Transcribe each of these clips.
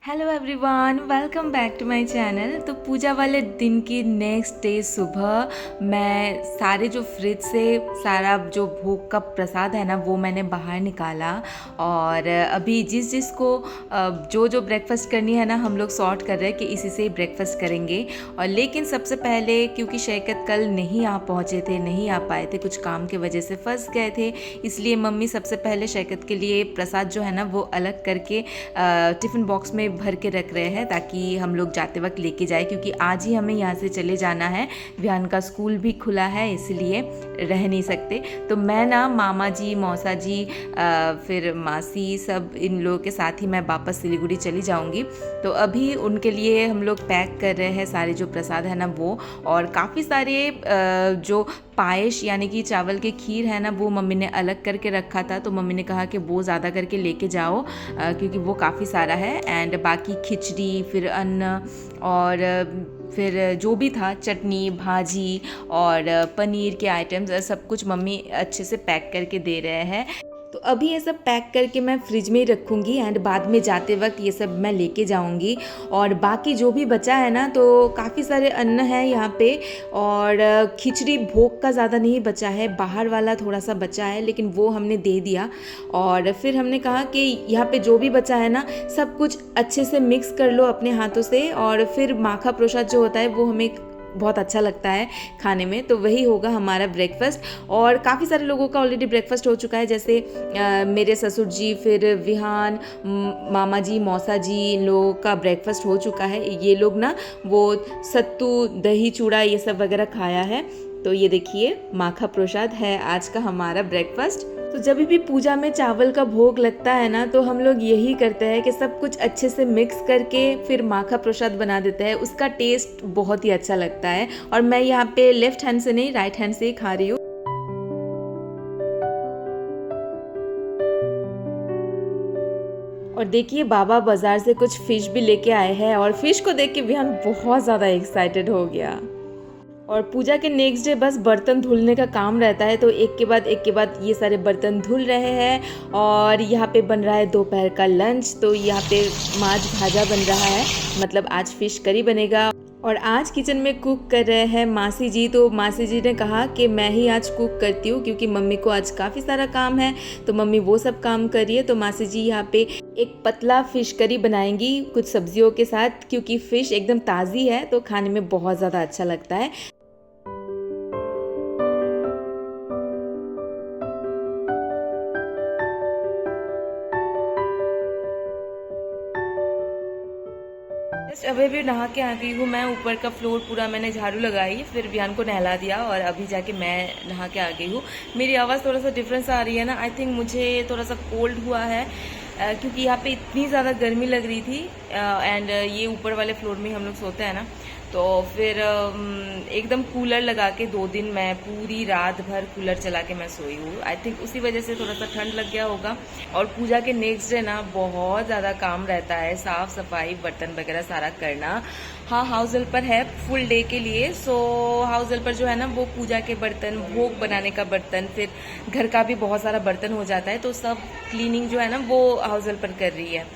Hello everyone, welcome back to my channel. तो पूजा वाले दिन की नेक्स्ट डे सुबह मैं सारे जो फ्रिज से सारा जो भोग का प्रसाद है ना वो मैंने बाहर निकाला। और अभी जिस जिसको जो जो ब्रेकफास्ट करनी है ना हम लोग सॉर्ट कर रहे हैं कि इसी से ही ब्रेकफास्ट करेंगे। और लेकिन सबसे पहले क्योंकि शैकत कल नहीं आ पहुँचे थे, नहीं आ पाए थे, कुछ काम की वजह से फंस गए थे, इसलिए मम्मी सबसे पहले शैकत के लिए प्रसाद जो है ना वो अलग करके टिफ़िन बॉक्स में भर के रख रहे हैं ताकि हम लोग जाते वक्त लेके जाए, क्योंकि आज ही हमें यहाँ से चले जाना है। विहान का स्कूल भी खुला है इसलिए रह नहीं सकते। तो मैं ना मामा जी, मौसा जी, फिर मासी, सब इन लोगों के साथ ही मैं वापस सिलीगुड़ी चली जाऊँगी। तो अभी उनके लिए हम लोग पैक कर रहे हैं सारे जो प्रसाद है ना वो। और काफ़ी सारे जो पायस यानी कि चावल के खीर है ना वो मम्मी ने अलग करके रखा था, तो मम्मी ने कहा कि वो ज़्यादा करके लेके जाओ क्योंकि वो काफ़ी सारा है। एंड बाकी खिचड़ी, फिर अन्न और फिर जो भी था चटनी, भाजी और पनीर के आइटम्स, सब कुछ मम्मी अच्छे से पैक करके दे रहे हैं। तो अभी ये सब पैक करके मैं फ्रिज में ही रखूँगी एंड बाद में जाते वक्त ये सब मैं लेके जाऊँगी। और बाकी जो भी बचा है ना, तो काफ़ी सारे अन्न है यहाँ पे। और खिचड़ी भोग का ज़्यादा नहीं बचा है, बाहर वाला थोड़ा सा बचा है, लेकिन वो हमने दे दिया। और फिर हमने कहा कि यहाँ पे जो भी बचा है ना सब कुछ अच्छे से मिक्स कर लो अपने हाथों से। और फिर माखा प्रसाद जो होता है वो हमें बहुत अच्छा लगता है खाने में, तो वही होगा हमारा ब्रेकफास्ट। और काफ़ी सारे लोगों का ऑलरेडी ब्रेकफास्ट हो चुका है, जैसे मेरे ससुर जी, फिर विहान, मामा जी, मौसा जी, इन लोगों का ब्रेकफास्ट हो चुका है। ये लोग ना वो सत्तू, दही चूड़ा ये सब वगैरह खाया है। तो ये देखिए माखा प्रसाद है आज का हमारा ब्रेकफास्ट। तो जब भी पूजा में चावल का भोग लगता है ना तो हम लोग यही करते हैं कि सब कुछ अच्छे से मिक्स करके फिर माखा प्रसाद बना देते हैं। उसका टेस्ट बहुत ही अच्छा लगता है। और मैं यहाँ पे लेफ्ट हैंड से नहीं, राइट हैंड से ही खा रही हूँ। और देखिए बाबा बाजार से कुछ फिश भी लेके आए हैं और फिश को देख के विहान बहुत ज़्यादा एक्साइटेड हो गया। और पूजा के नेक्स्ट डे बस बर्तन धुलने का काम रहता है, तो एक के बाद ये सारे बर्तन धुल रहे हैं। और यहाँ पे बन रहा है दोपहर का लंच। तो यहाँ पे माछ भाजा बन रहा है, मतलब आज फिश करी बनेगा। और आज किचन में कुक कर रहे हैं मासी जी। तो मासी जी ने कहा कि मैं ही आज कुक करती हूँ क्योंकि मम्मी को आज काफ़ी सारा काम है, तो मम्मी वो सब काम कर रही है। तो मासी जी यहाँ पे एक पतला फिश करी बनाएंगी कुछ सब्जियों के साथ, क्योंकि फ़िश एकदम ताज़ी है तो खाने में बहुत ज़्यादा अच्छा लगता है। जस्ट अभी भी नहा के आ गई हूँ मैं। ऊपर का फ्लोर पूरा मैंने झाड़ू लगाई, फिर विहान को नहला दिया और अभी जाके मैं नहा के आ गई हूँ। मेरी आवाज़ थोड़ा सा डिफरेंस आ रही है ना, आई थिंक मुझे थोड़ा सा कोल्ड हुआ है क्योंकि यहाँ पे इतनी ज़्यादा गर्मी लग रही थी। एंड ये ऊपर वाले फ्लोर में हम लोग सोते हैं ना, तो फिर एकदम कूलर लगा के 2 दिन मैं पूरी रात भर कूलर चला के मैं सोई हूँ। आई थिंक उसी वजह से थोड़ा सा ठंड लग गया होगा। और पूजा के नेक्स्ट डे ना बहुत ज़्यादा काम रहता है, साफ़ सफाई, बर्तन वगैरह सारा करना। हाँ, हाउस हेल्पर है फुल डे के लिए। सो हाउस हेल्पर जो है ना वो पूजा के बर्तन, भोग बनाने का बर्तन, फिर घर का भी बहुत सारा बर्तन हो जाता है, तो सब क्लीनिंग जो है ना वो हाउस हेल्पर कर रही है।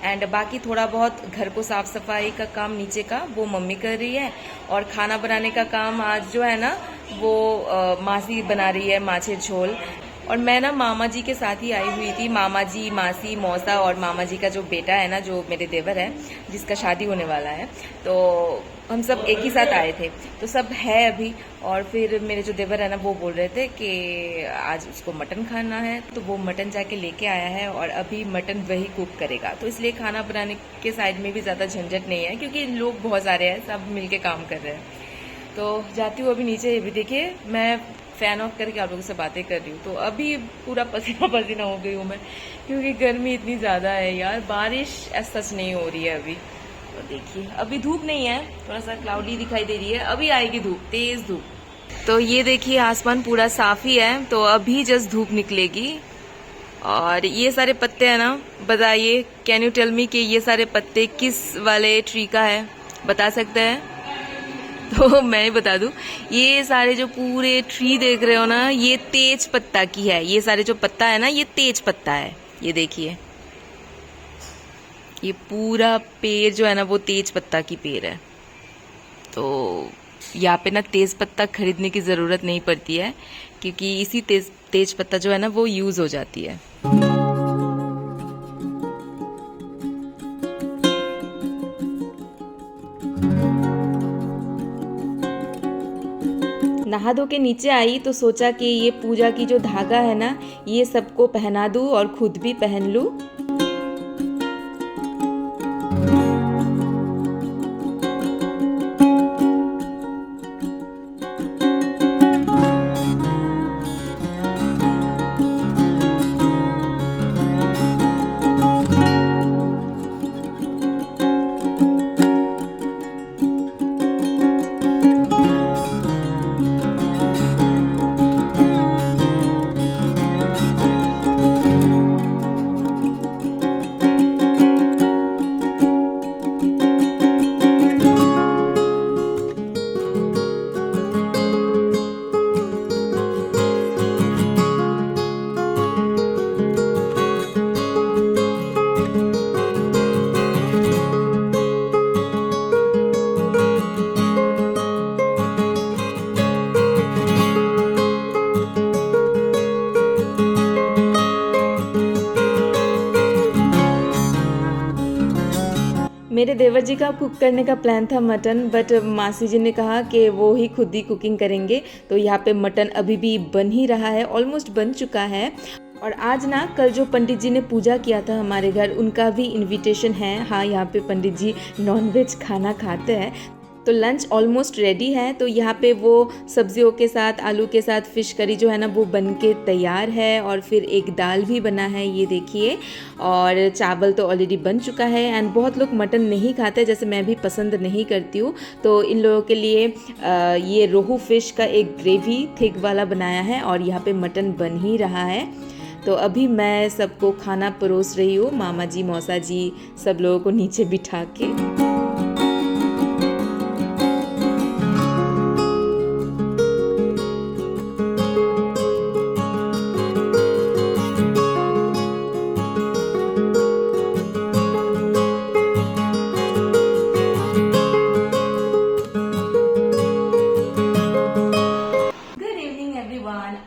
एंड बाकी थोड़ा बहुत घर को साफ सफाई का काम नीचे का वो मम्मी कर रही है। और खाना बनाने का काम आज जो है ना वो मासी बना रही है, माछे झोल। और मैं ना मामा जी के साथ ही आई हुई थी। मामा जी, मासी, मौसा और मामा जी का जो बेटा है ना, जो मेरे देवर है, जिसका शादी होने वाला है, तो हम सब एक ही साथ आए थे। तो सब है अभी। और फिर मेरे जो देवर है ना वो बोल रहे थे कि आज उसको मटन खाना है, तो वो मटन जाके लेके आया है और अभी मटन वही कुक करेगा। तो इसलिए खाना बनाने के साइड में भी ज़्यादा झंझट नहीं है क्योंकि लोग बहुत सारे हैं, सब मिलके काम कर रहे हैं। तो जाती हूँ अभी नीचे। ये भी देखिए मैं फ़ैन ऑफ करके आप लोगों से बातें कर रही हूँ। तो अभी पूरा पसीना पसीना हो गई हूँ मैं, क्योंकि गर्मी इतनी ज़्यादा है यार। बारिश ऐसा सच नहीं हो रही है अभी। तो देखिए अभी धूप नहीं है, थोड़ा सा क्लाउडी दिखाई दे रही है, अभी आएगी धूप, तेज़ धूप। तो ये देखिए आसमान पूरा साफ ही है, तो अभी जस्ट धूप निकलेगी। और ये सारे पत्ते हैं ना, बताइए, कैन यू टेल मी कि ये सारे पत्ते किस वाले ट्री का है, बता सकते हैं? तो मैं ही बता दूं, ये सारे जो पूरे ट्री देख रहे हो ना, ये तेज पत्ता की है। ये सारे जो पत्ता है ना ये तेज पत्ता है, ये देखिए ये पूरा पेड़ जो है ना वो तेज पत्ता की पेड़ है। तो यहाँ पे ना तेज पत्ता खरीदने की ज़रूरत नहीं पड़ती है, क्योंकि इसी तेज पत्ता जो है ना वो यूज़ हो जाती है। नहा धो के नीचे आई तो सोचा कि ये पूजा की जो धागा है ना ये सबको पहना दूँ और खुद भी पहन लूँ। मेरे देवर जी का कुक करने का प्लान था मटन, बट मासी जी ने कहा कि वो ही खुद ही कुकिंग करेंगे। तो यहाँ पे मटन अभी भी बन ही रहा है, ऑलमोस्ट बन चुका है। और आज ना कल जो पंडित जी ने पूजा किया था हमारे घर, उनका भी इनविटेशन है। हाँ, यहाँ पे पंडित जी नॉनवेज खाना खाते हैं। तो लंच ऑलमोस्ट रेडी है। तो यहाँ पे वो सब्जियों के साथ, आलू के साथ फिश करी जो है ना वो बन के तैयार है, और फिर एक दाल भी बना है, ये देखिए। और चावल तो ऑलरेडी बन चुका है। एंड बहुत लोग मटन नहीं खाते, जैसे मैं भी पसंद नहीं करती हूँ। तो इन लोगों के लिए ये रोहू फिश का एक ग्रेवी थिक वाला बनाया है, और यहाँ पे मटन बन ही रहा है। तो अभी मैं सबको खाना परोस रही हूँ, मामा जी, मौसा जी, सब लोगों को नीचे बिठा के।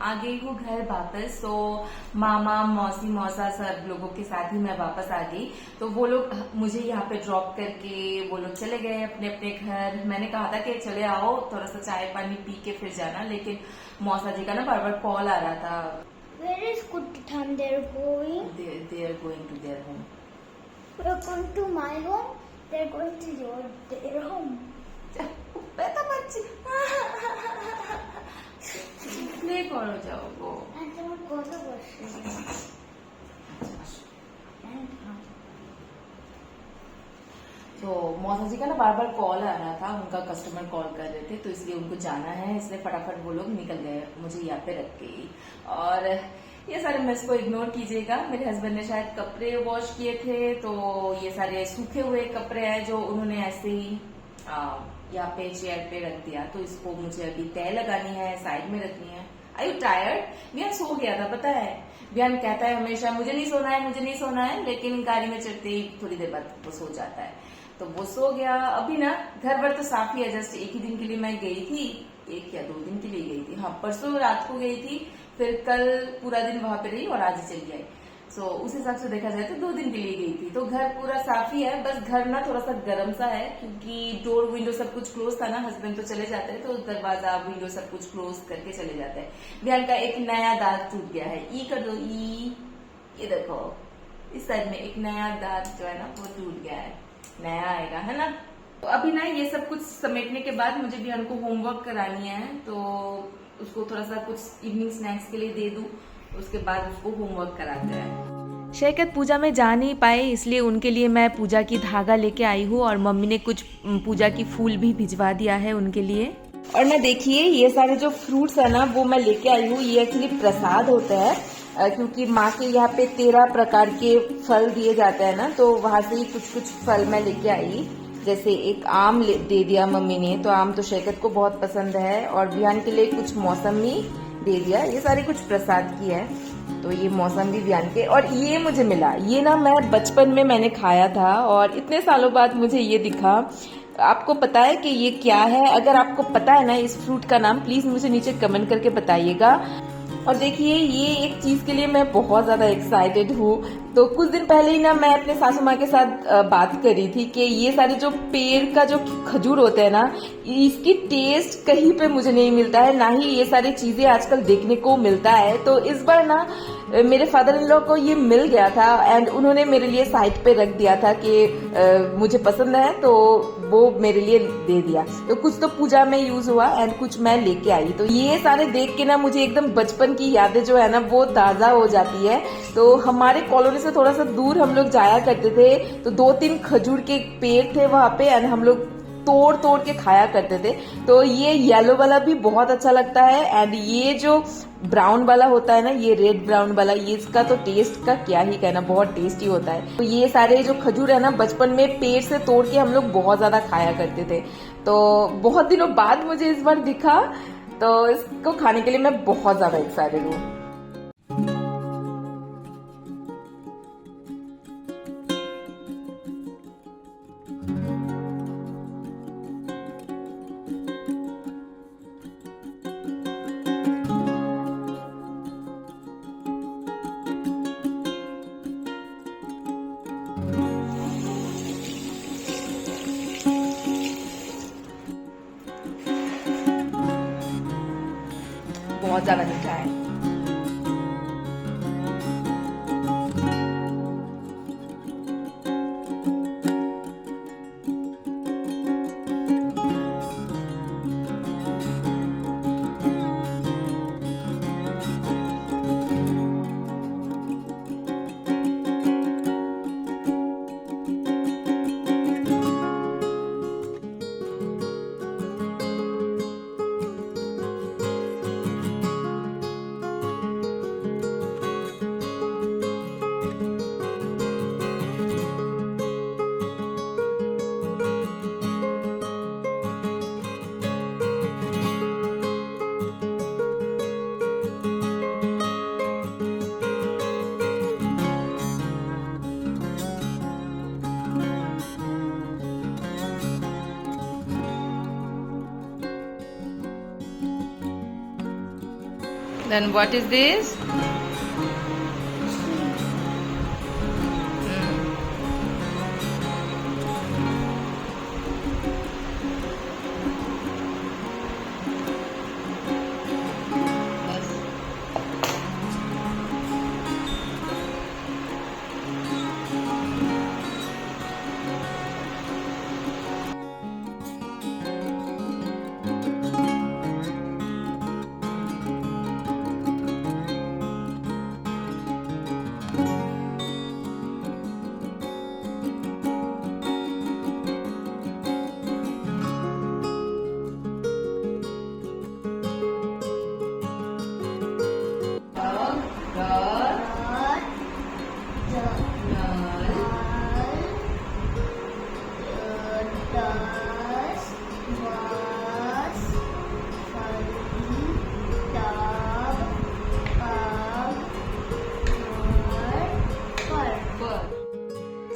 आ गई हूँ घर वापस। तो मामा, मौसी, मौसा सब लोगों के साथ ही मैं वापस आ गई। तो वो लोग मुझे यहाँ पे ड्रॉप करके वो लोग चले गए अपने अपने घर। मैंने कहा था कि चले आओ, थोड़ा सा चाय पानी पी के फिर जाना, लेकिन मौसा जी का ना बार बार कॉल आ रहा था। Where is Kuttan? They're going. They are going to their home. We're going to my home. They're going to their home. Play करो जाओ वो। तो मौसा जी का ना बार बार कॉल आ रहा था, उनका कस्टमर कॉल कर रहे थे, तो इसलिए उनको जाना है, इसलिए फटाफट वो लोग निकल गए, मुझे यहाँ पे रख गई। और ये सारे मेस को इग्नोर कीजिएगा। मेरे हस्बैंड ने शायद कपड़े वॉश किए थे, तो ये सारे सूखे हुए कपड़े हैं जो उन्होंने ऐसे ही यहाँ पे चेयर पे रख दिया। तो इसको मुझे अभी तय लगानी है, साइड में रखनी है। Are you tired? विहान सो गया था, पता है। विहान कहता है हमेशा मुझे नहीं सोना है, मुझे नहीं सोना है, लेकिन गाड़ी में चढ़ते ही थोड़ी देर बाद वो सो जाता है। तो वो सो गया। अभी ना घर भर तो साफ ही है, जस्ट एक ही दिन के लिए मैं गई थी, 1 या 2 दिन के लिए गई थी। हाँ, परसों रात को गई थी, फिर कल पूरा दिन वहां पे रही और आज ही चली आई। सो उस हिसाब से देखा जाए तो 2 दिन के लिए गई थी। तो घर पूरा साफ ही है, बस घर ना थोड़ा सा गर्म सा है, क्योंकि डोर विंडो सब कुछ क्लोज था ना। हस्बैंड तो चले जाते हैं तो दरवाजा विंडो सब कुछ क्लोज करके चले जाते हैं। बिहान का एक नया दांत टूट गया है। ई कर दो, ई। ये देखो, इस साइड में एक नया दांत जो है ना वो टूट गया है, नया आएगा, है ना। तो अभी ना ये सब कुछ समेटने के बाद मुझे बिहान को होमवर्क करानी है, तो उसको थोड़ा सा कुछ इवनिंग स्नैक्स के लिए दे दूं, उसके बाद उसको होमवर्क कराते हैं। शैकत पूजा में जा नहीं पाए, इसलिए उनके लिए मैं पूजा की धागा लेके आई हूँ, और मम्मी ने कुछ पूजा की फूल भी भिजवा दिया है उनके लिए। और ना देखिए, ये सारे जो फ्रूट्स है ना वो मैं लेके आई हूँ। ये एक्चुअली प्रसाद होता है, क्योंकि माँ के यहाँ पे 13 प्रकार के फल दिए जाते हैं ना, तो वहां से ही कुछ कुछ फल मैं लेके आई। जैसे एक आम दे दिया मम्मी ने, तो आम तो शैकत को बहुत पसंद है, और बिहान के लिए कुछ मौसमी दे दिया। ये सारे कुछ प्रसाद की है। तो ये मौसम्बी वियान के, और ये मुझे मिला, ये ना मैं बचपन में मैंने खाया था और इतने सालों बाद मुझे ये दिखा। आपको पता है कि ये क्या है? अगर आपको पता है ना इस फ्रूट का नाम, प्लीज मुझे नीचे कमेंट करके बताइएगा। और देखिए ये एक चीज के लिए मैं बहुत ज्यादा एक्साइटेड हूँ। तो कुछ दिन पहले ही ना मैं अपने सासू माँ के साथ बात करी थी कि ये सारे जो पेड़ का जो खजूर होते हैं ना, इसकी टेस्ट कहीं पे मुझे नहीं मिलता है, ना ही ये सारी चीजें आजकल देखने को मिलता है। तो इस बार ना मेरे फादर इन लॉ को ये मिल गया था एंड उन्होंने मेरे लिए साइड पे रख दिया था कि मुझे पसंद है, तो वो मेरे लिए दे दिया। तो कुछ तो पूजा में यूज हुआ एंड कुछ मैं लेके आई। तो ये सारे देख के ना मुझे एकदम बचपन की यादें जो है ना वो ताजा हो जाती है। तो हमारे कॉलोनी से थोड़ा सा दूर हम लोग जाया करते थे, तो 2-3 खजूर के पेड़ थे वहां पे एंड हम लोग तोड़ तोड़ के खाया करते थे। तो ये येलो वाला भी बहुत अच्छा लगता है एंड ये जो ब्राउन वाला होता है ना, ये रेड ब्राउन वाला, ये इसका तो टेस्ट का क्या ही कहना, बहुत टेस्टी होता है। तो ये सारे जो खजूर है ना बचपन में पेड़ से तोड़ के हम लोग बहुत ज्यादा खाया करते थे। तो बहुत दिनों बाद मुझे इस बार दिखा, तो इसको खाने के लिए मैं बहुत ज्यादा एक्साइटेड हूँ। बहुत ज्यादा मीठा है। Then what is this?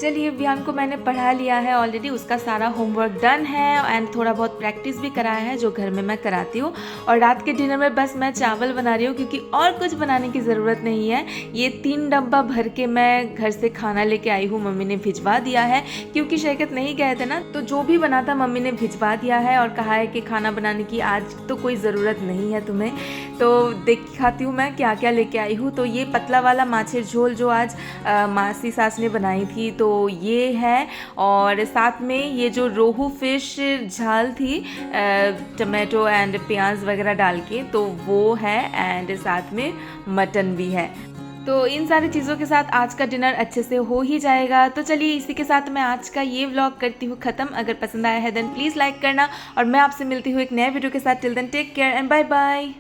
चलिए वियान को मैंने पढ़ा लिया है ऑलरेडी, उसका सारा होमवर्क डन है एंड थोड़ा बहुत प्रैक्टिस भी कराया है जो घर में मैं कराती हूँ। और रात के डिनर में बस मैं चावल बना रही हूँ क्योंकि और कुछ बनाने की ज़रूरत नहीं है। ये 3 डब्बा भर के मैं घर से खाना लेके आई हूँ, मम्मी ने भिजवा दिया है क्योंकि शैकत नहीं गए थे ना, तो जो भी बना था मम्मी ने भिजवा दिया है और कहा है कि खाना बनाने की आज तो कोई ज़रूरत नहीं है तुम्हें। तो दिखाती हूँ मैं क्या क्या लेके आई हूँ। तो ये पतला वाला माछेर झोल जो आज मासी सास ने बनाई थी, तो ये है। और साथ में ये जो रोहू फिश झाल थी टमाटो एंड प्याज वगैरह डाल के, तो वो है। एंड साथ में मटन भी है। तो इन सारी चीज़ों के साथ आज का डिनर अच्छे से हो ही जाएगा। तो चलिए इसी के साथ मैं आज का ये व्लॉग करती हूँ ख़त्म। अगर पसंद आया है देन प्लीज़ लाइक करना और मैं आपसे मिलती हूँ एक नए वीडियो के साथ। Till then take care and bye bye.